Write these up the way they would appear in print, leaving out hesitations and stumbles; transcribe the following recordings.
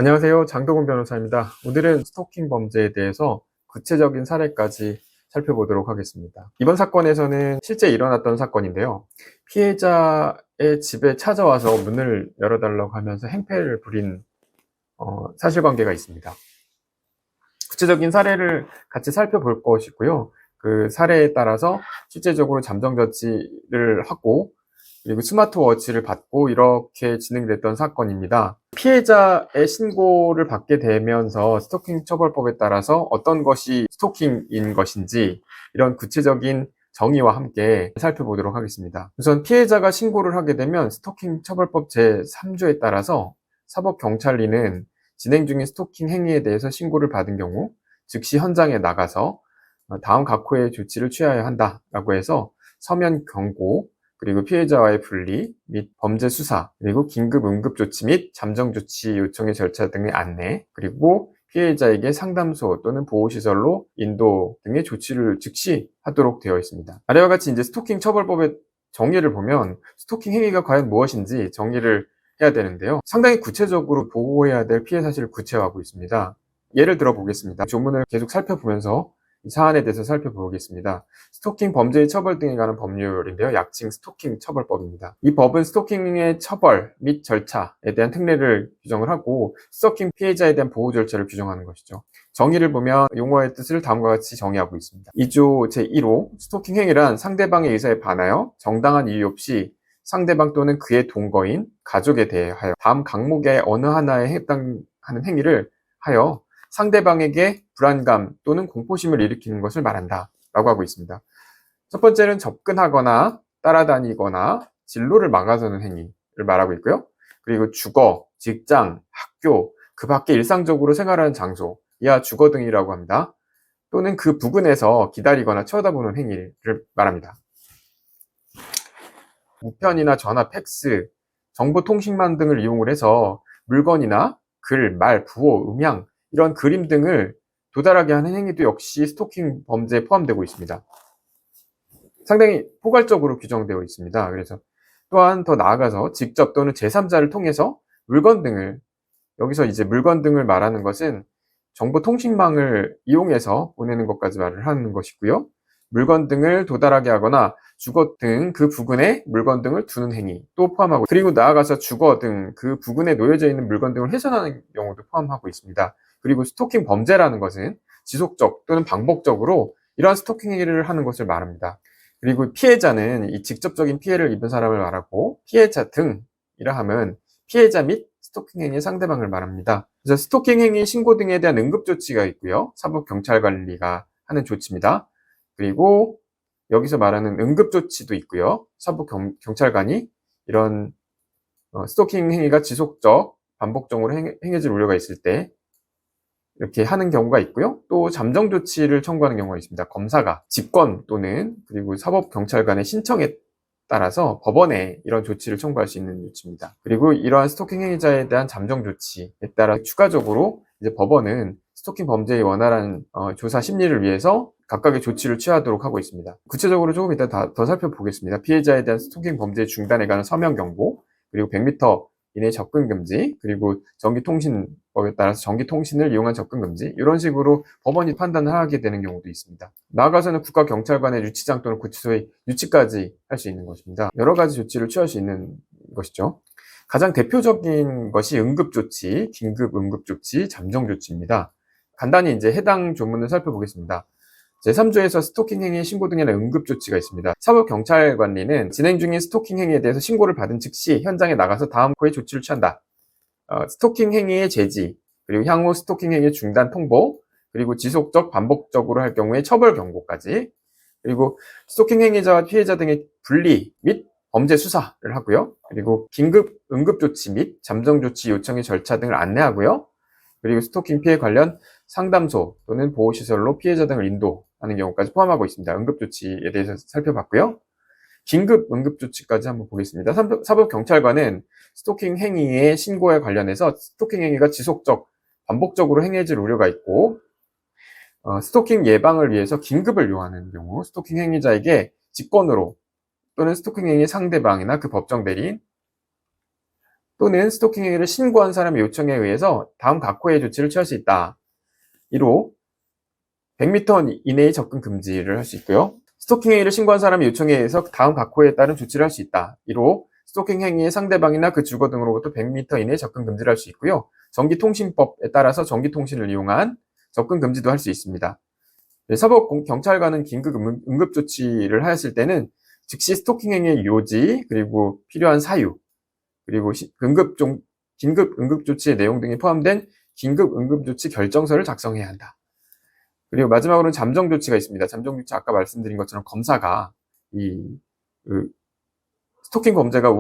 안녕하세요. 장도건 변호사입니다. 오늘은 스토킹 범죄에 대해서 구체적인 사례까지 살펴보도록 하겠습니다. 이번 사건에서는 실제 일어났던 사건인데요. 피해자의 집에 찾아와서 문을 열어달라고 하면서 행패를 부린 사실관계가 있습니다. 구체적인 사례를 같이 살펴볼 것이고요. 그 사례에 따라서 실제적으로 잠정 조치를 하고 그리고 스마트워치를 받고 이렇게 진행됐던 사건입니다. 피해자의 신고를 받게 되면서 스토킹 처벌법에 따라서 어떤 것이 스토킹인 것인지 이런 구체적인 정의와 함께 살펴보도록 하겠습니다. 우선 피해자가 신고를 하게 되면 스토킹 처벌법 제3조에 따라서 사법경찰리는 진행 중인 스토킹 행위에 대해서 신고를 받은 경우 즉시 현장에 나가서 다음 각호의 조치를 취하여야 한다라고 해서 서면 경고, 그리고 피해자와의 분리 및 범죄 수사, 그리고 긴급 응급조치 및 잠정조치 요청의 절차 등의 안내, 그리고 피해자에게 상담소 또는 보호시설로 인도 등의 조치를 즉시 하도록 되어 있습니다. 아래와 같이 이제 스토킹 처벌법의 정의를 보면 스토킹 행위가 과연 무엇인지 정의를 해야 되는데요. 상당히 구체적으로 보호해야 될 피해 사실을 구체화하고 있습니다. 예를 들어 보겠습니다. 조문을 계속 살펴보면서 이 사안에 대해서 살펴보겠습니다. 스토킹 범죄의 처벌 등에 관한 법률인데요. 약칭 스토킹 처벌법입니다. 이 법은 스토킹의 처벌 및 절차에 대한 특례를 규정을 하고 스토킹 피해자에 대한 보호 절차를 규정하는 것이죠. 정의를 보면 용어의 뜻을 다음과 같이 정의하고 있습니다. 2조 제1호 스토킹 행위란 상대방의 의사에 반하여 정당한 이유 없이 상대방 또는 그의 동거인, 가족에 대하여 다음 각목의 어느 하나에 해당하는 행위를 하여 상대방에게 불안감 또는 공포심을 일으키는 것을 말한다 라고 하고 있습니다. 첫 번째는 접근하거나 따라다니거나 진로를 막아서는 행위를 말하고 있고요. 그리고 주거, 직장, 학교, 그 밖에 일상적으로 생활하는 장소, 이하 주거 등이라고 합니다. 또는 그 부근에서 기다리거나 쳐다보는 행위를 말합니다. 무편이나 전화, 팩스, 정보통신망 등을 이용을 해서 물건이나 글, 말, 부호, 음향 이런 그림 등을 도달하게 하는 행위도 역시 스토킹 범죄에 포함되고 있습니다. 상당히 포괄적으로 규정되어 있습니다. 그래서 또한 더 나아가서 직접 또는 제3자를 통해서 물건 등을, 여기서 이제 물건 등을 말하는 것은 정보통신망을 이용해서 보내는 것까지 말을 하는 것이고요. 물건 등을 도달하게 하거나 주거 등 그 부근에 물건 등을 두는 행위도 포함하고, 그리고 나아가서 주거 등 그 부근에 놓여져 있는 물건 등을 훼손하는 경우도 포함하고 있습니다. 그리고 스토킹 범죄라는 것은 지속적 또는 반복적으로 이러한 스토킹 행위를 하는 것을 말합니다. 그리고 피해자는 이 직접적인 피해를 입은 사람을 말하고, 피해자 등이라 함은 피해자 및 스토킹 행위의 상대방을 말합니다. 그래서 스토킹 행위 신고 등에 대한 응급조치가 있고요. 사법경찰관리가 하는 조치입니다. 그리고 여기서 말하는 응급조치도 있고요. 사법경찰관이 이런 스토킹 행위가 지속적, 반복적으로 행해질 우려가 있을 때 이렇게 하는 경우가 있고요. 또 잠정조치를 청구하는 경우가 있습니다. 검사가 직권 또는 그리고 사법경찰관의 신청에 따라서 법원에 이런 조치를 청구할 수 있는 조치입니다. 그리고 이러한 스토킹 행위자에 대한 잠정조치에 따라 추가적으로 이제 법원은 스토킹 범죄의 원활한 조사 심리를 위해서 각각의 조치를 취하도록 하고 있습니다. 구체적으로 조금 이따 더 살펴보겠습니다. 피해자에 대한 스토킹 범죄 중단에 관한 서면 경고, 그리고 100m 이내 접근 금지, 그리고 전기통신법에 따라서 전기통신을 이용한 접근 금지, 이런 식으로 법원이 판단을 하게 되는 경우도 있습니다. 나아가서는 국가경찰관의 유치장 또는 구치소의 유치까지 할 수 있는 것입니다. 여러 가지 조치를 취할 수 있는 것이죠. 가장 대표적인 것이 응급조치, 긴급 응급조치, 잠정조치입니다. 간단히 이제 해당 조문을 살펴보겠습니다. 제3조에서 스토킹 행위 신고 등에 대한 응급조치가 있습니다. 사법경찰관리는 진행 중인 스토킹 행위에 대해서 신고를 받은 즉시 현장에 나가서 다음 호의 조치를 취한다. 스토킹 행위의 제지, 그리고 향후 스토킹 행위 중단 통보, 그리고 지속적 반복적으로 할 경우에 처벌 경고까지, 그리고 스토킹 행위자와 피해자 등의 분리 및 범죄 수사를 하고요. 그리고 긴급 응급조치 및 잠정조치 요청의 절차 등을 안내하고요. 그리고 스토킹 피해 관련 상담소 또는 보호시설로 피해자 등을 인도하는 경우까지 포함하고 있습니다. 응급조치에 대해서 살펴봤고요. 긴급 응급조치까지 한번 보겠습니다. 사법경찰관은 스토킹 행위의 신고에 관련해서 스토킹 행위가 지속적, 반복적으로 행해질 우려가 있고 스토킹 예방을 위해서 긴급을 요하는 경우 스토킹 행위자에게 직권으로 또는 스토킹 행위 상대방이나 그 법정 대리인 또는 스토킹 행위를 신고한 사람의 요청에 의해서 다음 각호의 조치를 취할 수 있다. 1호 100m 이내의 접근 금지를 할 수 있고요. 스토킹 행위를 신고한 사람의 요청에 의해서 다음 각호에 따른 조치를 할 수 있다. 1호 스토킹 행위의 상대방이나 그 주거 등으로부터 100m 이내의 접근 금지를 할 수 있고요. 전기통신법에 따라서 전기통신을 이용한 접근 금지도 할 수 있습니다. 사법 경찰관은 긴급 응급 조치를 하였을 때는 즉시 스토킹 행위의 요지, 그리고 필요한 사유, 그리고 긴급 응급 조치의 내용 등이 포함된 긴급 응급 조치 결정서를 작성해야 한다. 그리고 마지막으로는 잠정 조치가 있습니다. 잠정 조치 아까 말씀드린 것처럼 검사가 스토킹 범죄가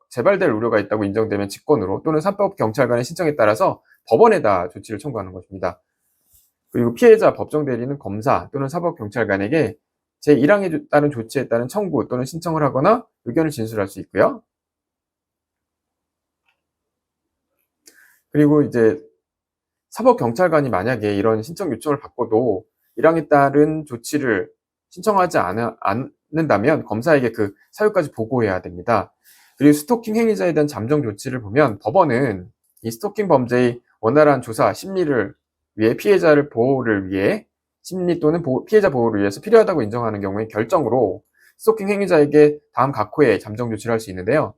재발될 우려가 있다고 인정되면 직권으로 또는 사법 경찰관의 신청에 따라서 법원에다 조치를 청구하는 것입니다. 그리고 피해자 법정 대리는 검사 또는 사법 경찰관에게 제1항에 따른 조치에 따른 청구 또는 신청을 하거나 의견을 진술할 수 있고요. 그리고 이제 사법 경찰관이 만약에 이런 신청 요청을 받고도 1항에 따른 조치를 신청하지 않는다면 검사에게 그 사유까지 보고해야 됩니다. 그리고 스토킹 행위자에 대한 잠정 조치를 보면 법원은 이 스토킹 범죄의 원활한 조사, 심리를 위해 피해자를 보호를 위해 심리 또는 피해자 보호를 위해서 필요하다고 인정하는 경우에 결정으로 스토킹 행위자에게 다음 각호에 잠정 조치를 할 수 있는데요.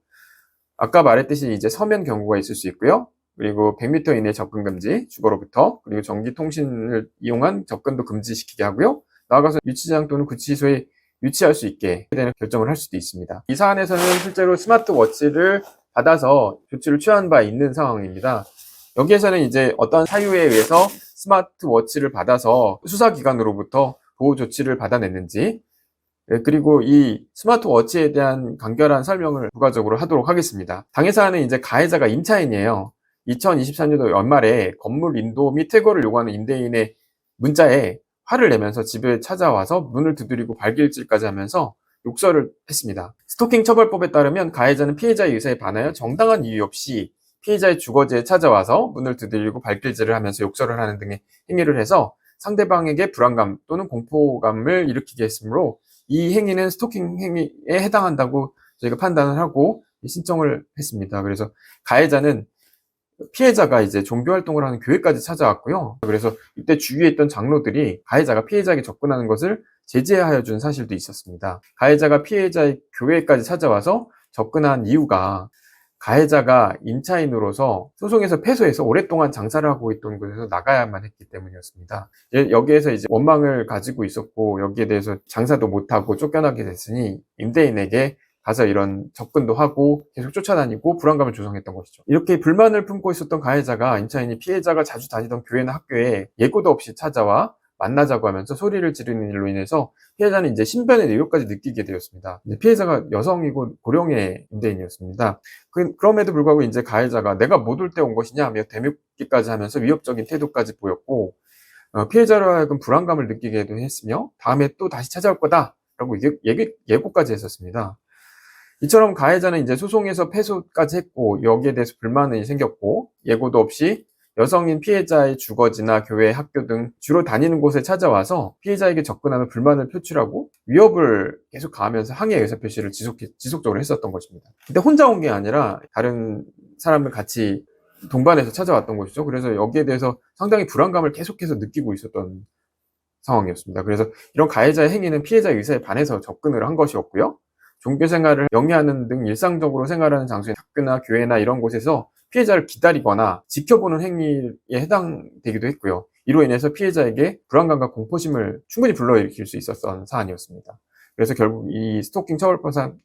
아까 말했듯이 이제 서면 경고가 있을 수 있고요. 그리고 100m 이내 접근 금지, 주거로부터, 그리고 전기통신을 이용한 접근도 금지시키게 하고요. 나아가서 유치장 또는 구치소에 유치할 수 있게 되는 결정을 할 수도 있습니다. 이 사안에서는 실제로 스마트워치를 받아서 조치를 취한 바 있는 상황입니다. 여기에서는 이제 어떤 사유에 의해서 스마트워치를 받아서 수사기관으로부터 보호 조치를 받아냈는지, 그리고 이 스마트워치에 대한 간결한 설명을 부가적으로 하도록 하겠습니다. 당해 사안은 이제 가해자가 임차인이에요. 2023년도 연말에 건물 인도 및 퇴거를 요구하는 임대인의 문자에 화를 내면서 집에 찾아와서 문을 두드리고 발길질까지 하면서 욕설을 했습니다. 스토킹 처벌법에 따르면 가해자는 피해자의 의사에 반하여 정당한 이유 없이 피해자의 주거지에 찾아와서 문을 두드리고 발길질을 하면서 욕설을 하는 등의 행위를 해서 상대방에게 불안감 또는 공포감을 일으키게 했으므로 이 행위는 스토킹 행위에 해당한다고 저희가 판단을 하고 신청을 했습니다. 그래서 가해자는 피해자가 이제 종교 활동을 하는 교회까지 찾아왔고요. 그래서 이때 주위에 있던 장로들이 가해자가 피해자에게 접근하는 것을 제재하여 준 사실도 있었습니다. 가해자가 피해자의 교회까지 찾아와서 접근한 이유가 가해자가 임차인으로서 소송에서 패소해서 오랫동안 장사를 하고 있던 곳에서 나가야만 했기 때문이었습니다. 여기에서 이제 원망을 가지고 있었고 여기에 대해서 장사도 못하고 쫓겨나게 됐으니 임대인에게 가서 이런 접근도 하고 계속 쫓아다니고 불안감을 조성했던 것이죠. 이렇게 불만을 품고 있었던 가해자가 임차인이 피해자가 자주 다니던 교회나 학교에 예고도 없이 찾아와 만나자고 하면서 소리를 지르는 일로 인해서 피해자는 이제 신변의 의혹까지 느끼게 되었습니다. 피해자가 여성이고 고령의 임대인이었습니다. 그럼에도 불구하고 이제 가해자가 내가 못 올 때 온 것이냐 하며 대묻기까지 하면서 위협적인 태도까지 보였고 피해자로 하여금 불안감을 느끼게도 했으며 다음에 또 다시 찾아올 거다라고 예고까지 했었습니다. 이처럼 가해자는 이제 소송에서 패소까지 했고 여기에 대해서 불만이 생겼고 예고도 없이 여성인 피해자의 주거지나 교회, 학교 등 주로 다니는 곳에 찾아와서 피해자에게 접근하며 불만을 표출하고 위협을 계속 가하면서 항의 의사표시를 지속적으로 했었던 것입니다. 근데 혼자 온 게 아니라 다른 사람들 같이 동반해서 찾아왔던 것이죠. 그래서 여기에 대해서 상당히 불안감을 계속해서 느끼고 있었던 상황이었습니다. 그래서 이런 가해자의 행위는 피해자의 의사에 반해서 접근을 한 것이었고요. 종교 생활을 영위하는 등 일상적으로 생활하는 장소인 학교나 교회나 이런 곳에서 피해자를 기다리거나 지켜보는 행위에 해당되기도 했고요. 이로 인해서 피해자에게 불안감과 공포심을 충분히 불러일으킬 수 있었던 사안이었습니다. 그래서 결국 이 스토킹 처벌법상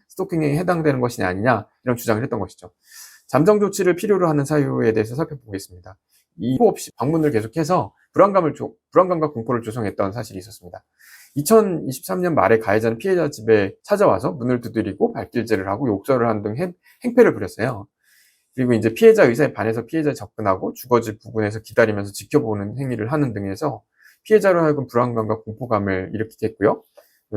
스토킹에 해당되는 것이 아니냐 이런 주장을 했던 것이죠. 잠정 조치를 필요로 하는 사유에 대해서 살펴보겠습니다. 이유 없이 방문을 계속해서 불안감과 공포를 조성했던 사실이 있었습니다. 2023년 말에 가해자는 피해자 집에 찾아와서 문을 두드리고 발길질을 하고 욕설을 하는 등 행패를 부렸어요. 그리고 이제 피해자 의사에 반해서 피해자에 접근하고 주거지 부근에서 기다리면서 지켜보는 행위를 하는 등에서 피해자로 하여금 불안감과 공포감을 일으키게 했고요.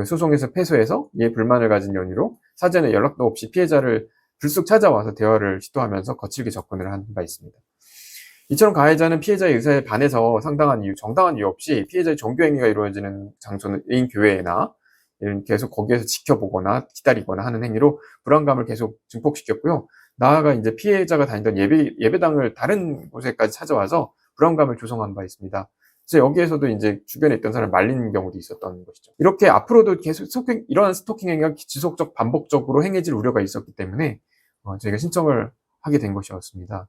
소송에서 패소해서 이에 불만을 가진 연유로 사전에 연락도 없이 피해자를 불쑥 찾아와서 대화를 시도하면서 거칠게 접근을 한 바 있습니다. 이처럼 가해자는 피해자의 의사에 반해서 정당한 이유 없이 피해자의 종교행위가 이루어지는 장소는 교회나 계속 거기에서 지켜보거나 기다리거나 하는 행위로 불안감을 계속 증폭시켰고요. 나아가 이제 피해자가 다니던 예배당을 다른 곳에까지 찾아와서 불안감을 조성한 바 있습니다. 그래서 여기에서도 이제 주변에 있던 사람을 말리는 경우도 있었던 것이죠. 이렇게 앞으로도 계속 이러한 스토킹 행위가 지속적 반복적으로 행해질 우려가 있었기 때문에 저희가 신청을 하게 된 것이었습니다.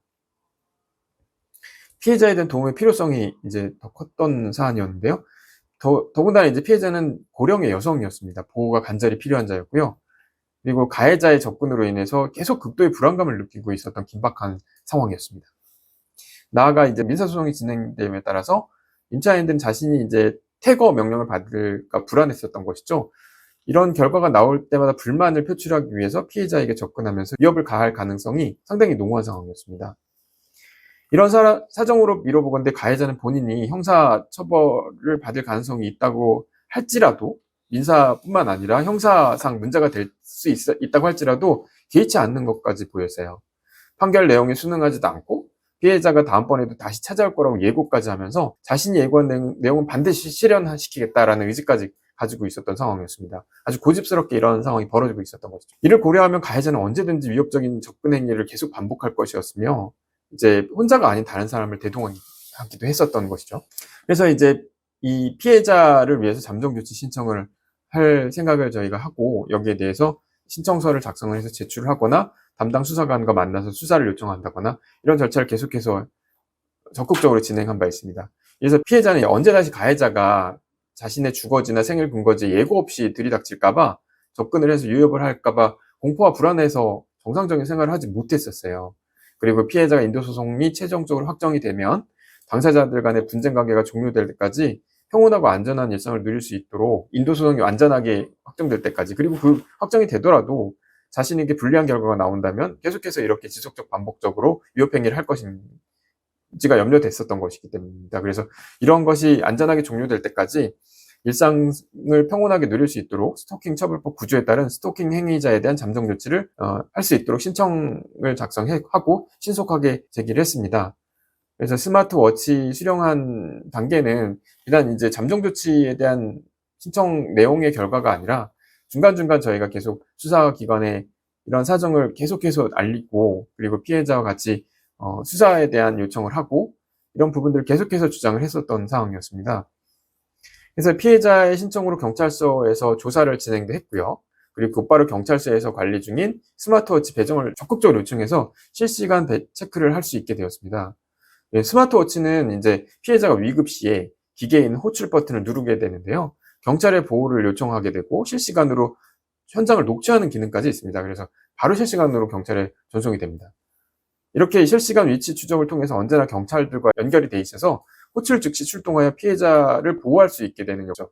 피해자에 대한 도움의 필요성이 이제 더 컸던 사안이었는데요. 더군다나 이제 피해자는 고령의 여성이었습니다. 보호가 간절히 필요한 자였고요. 그리고 가해자의 접근으로 인해서 계속 극도의 불안감을 느끼고 있었던 긴박한 상황이었습니다. 나아가 이제 민사소송이 진행됨에 따라서 임차인들은 자신이 이제 퇴거 명령을 받을까 불안했었던 것이죠. 이런 결과가 나올 때마다 불만을 표출하기 위해서 피해자에게 접근하면서 위협을 가할 가능성이 상당히 농후한 상황이었습니다. 이런 사정으로 미뤄보건대 가해자는 본인이 형사처벌을 받을 가능성이 있다고 할지라도 민사뿐만 아니라 형사상 문제가 될 수 있다고 할지라도 개의치 않는 것까지 보였어요. 판결 내용에 순응하지도 않고 피해자가 다음번에도 다시 찾아올 거라고 예고까지 하면서 자신이 예고한 내용은 반드시 실현시키겠다라는 의지까지 가지고 있었던 상황이었습니다. 아주 고집스럽게 이런 상황이 벌어지고 있었던 것이죠. 이를 고려하면 가해자는 언제든지 위협적인 접근 행위를 계속 반복할 것이었으며 이제 혼자가 아닌 다른 사람을 대동하기도 했었던 것이죠. 그래서 이제 이 피해자를 위해서 잠정조치 신청을 할 생각을 저희가 하고 여기에 대해서 신청서를 작성을 해서 제출을 하거나 담당 수사관과 만나서 수사를 요청한다거나 이런 절차를 계속해서 적극적으로 진행한 바 있습니다. 그래서 피해자는 언제 다시 가해자가 자신의 주거지나 생일 근거지에 예고 없이 들이닥칠까봐 접근을 해서 유협을 할까봐 공포와 불안해서 정상적인 생활을 하지 못했었어요. 그리고 피해자가 인도소송이 최종적으로 확정이 되면 당사자들 간의 분쟁 관계가 종료될 때까지 평온하고 안전한 일상을 누릴 수 있도록 인도소송이 완전하게 확정될 때까지, 그리고 그 확정이 되더라도 자신에게 불리한 결과가 나온다면 계속해서 이렇게 지속적 반복적으로 위협행위를 할 것인지가 염려됐었던 것이기 때문입니다. 그래서 이런 것이 안전하게 종료될 때까지 일상을 평온하게 누릴 수 있도록 스토킹 처벌법 9조에 따른 스토킹 행위자에 대한 잠정 조치를 할 수 있도록 신청을 작성하고 신속하게 제기를 했습니다. 그래서 스마트워치 수령한 단계는 비단 이제 잠정 조치에 대한 신청 내용의 결과가 아니라 중간중간 저희가 계속 수사기관에 이런 사정을 계속해서 알리고, 그리고 피해자와 같이 수사에 대한 요청을 하고 이런 부분들을 계속해서 주장을 했었던 상황이었습니다. 그래서 피해자의 신청으로 경찰서에서 조사를 진행도 했고요. 그리고 곧바로 경찰서에서 관리 중인 스마트워치 배정을 적극적으로 요청해서 실시간 체크를 할 수 있게 되었습니다. 스마트워치는 이제 피해자가 위급 시에 기계에 있는 호출 버튼을 누르게 되는데요. 경찰의 보호를 요청하게 되고 실시간으로 현장을 녹취하는 기능까지 있습니다. 그래서 바로 실시간으로 경찰에 전송이 됩니다. 이렇게 실시간 위치 추적을 통해서 언제나 경찰들과 연결이 돼 있어서 호출 즉시 출동하여 피해자를 보호할 수 있게 되는 거죠.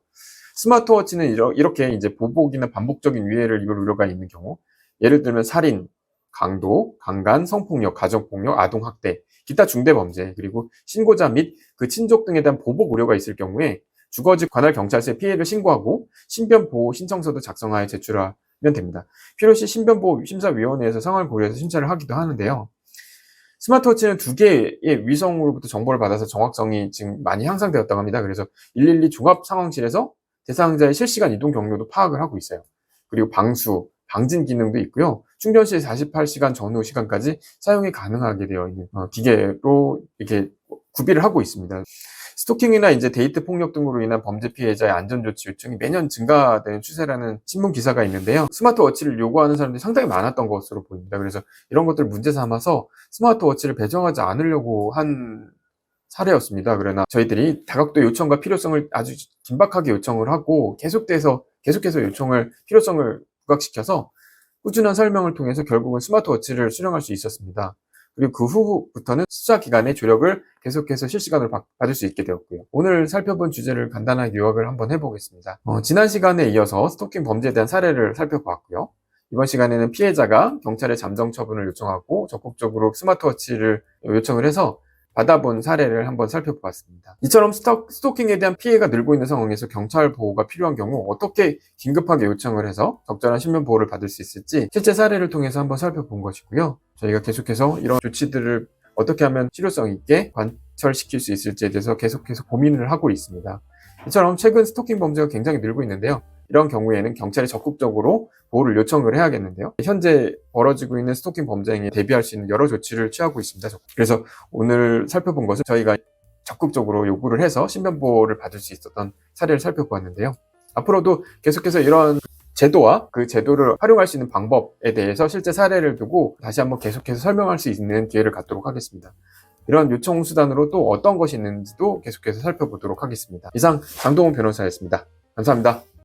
스마트워치는 이렇게 이제 보복이나 반복적인 위해를 입을 우려가 있는 경우, 예를 들면 살인, 강도, 강간, 성폭력, 가정폭력, 아동학대, 기타 중대범죄, 그리고 신고자 및 그 친족 등에 대한 보복 우려가 있을 경우에 주거지 관할 경찰서에 피해를 신고하고 신변보호 신청서도 작성하여 제출하면 됩니다. 필요시 신변보호심사위원회에서 상황을 고려해서 심사를 하기도 하는데요. 스마트워치는 2개의 위성으로부터 정보를 받아서 정확성이 지금 많이 향상되었다고 합니다. 그래서 112 종합상황실에서 대상자의 실시간 이동 경로도 파악을 하고 있어요. 그리고 방진 기능도 있고요. 충전 시 48시간 전후 시간까지 사용이 가능하게 되어 있는 기계로 이렇게 구비를 하고 있습니다. 스토킹이나 이제 데이트 폭력 등으로 인한 범죄 피해자의 안전조치 요청이 매년 증가되는 추세라는 신문 기사가 있는데요. 스마트워치를 요구하는 사람들이 상당히 많았던 것으로 보입니다. 그래서 이런 것들을 문제 삼아서 스마트워치를 배정하지 않으려고 한 사례였습니다. 그러나 저희들이 다각도 요청과 필요성을 아주 긴박하게 요청을 하고 계속해서 필요성을 부각시켜서 꾸준한 설명을 통해서 결국은 스마트워치를 수령할 수 있었습니다. 그리고 그 후부터는 수사기관의 조력을 계속해서 실시간으로 받을 수 있게 되었고요. 오늘 살펴본 주제를 간단하게 요약을 한번 해보겠습니다. 지난 시간에 이어서 스토킹 범죄에 대한 사례를 살펴보았고요. 이번 시간에는 피해자가 경찰에 잠정 처분을 요청하고 적극적으로 스마트워치를 요청을 해서 받아본 사례를 한번 살펴보았습니다. 이처럼 스토킹에 대한 피해가 늘고 있는 상황에서 경찰 보호가 필요한 경우 어떻게 긴급하게 요청을 해서 적절한 신변 보호를 받을 수 있을지 실제 사례를 통해서 한번 살펴본 것이고요. 저희가 계속해서 이런 조치들을 어떻게 하면 실효성 있게 관철시킬 수 있을지에 대해서 계속해서 고민을 하고 있습니다. 이처럼 최근 스토킹 범죄가 굉장히 늘고 있는데요. 이런 경우에는 경찰이 적극적으로 보호를 요청을 해야겠는데요. 현재 벌어지고 있는 스토킹 범죄 행위에 대비할 수 있는 여러 조치를 취하고 있습니다. 그래서 오늘 살펴본 것은 저희가 적극적으로 요구를 해서 신변보호를 받을 수 있었던 사례를 살펴보았는데요. 앞으로도 계속해서 이런 제도와 그 제도를 활용할 수 있는 방법에 대해서 실제 사례를 두고 다시 한번 계속해서 설명할 수 있는 기회를 갖도록 하겠습니다. 이런 요청 수단으로 또 어떤 것이 있는지도 계속해서 살펴보도록 하겠습니다. 이상 장동훈 변호사였습니다. 감사합니다.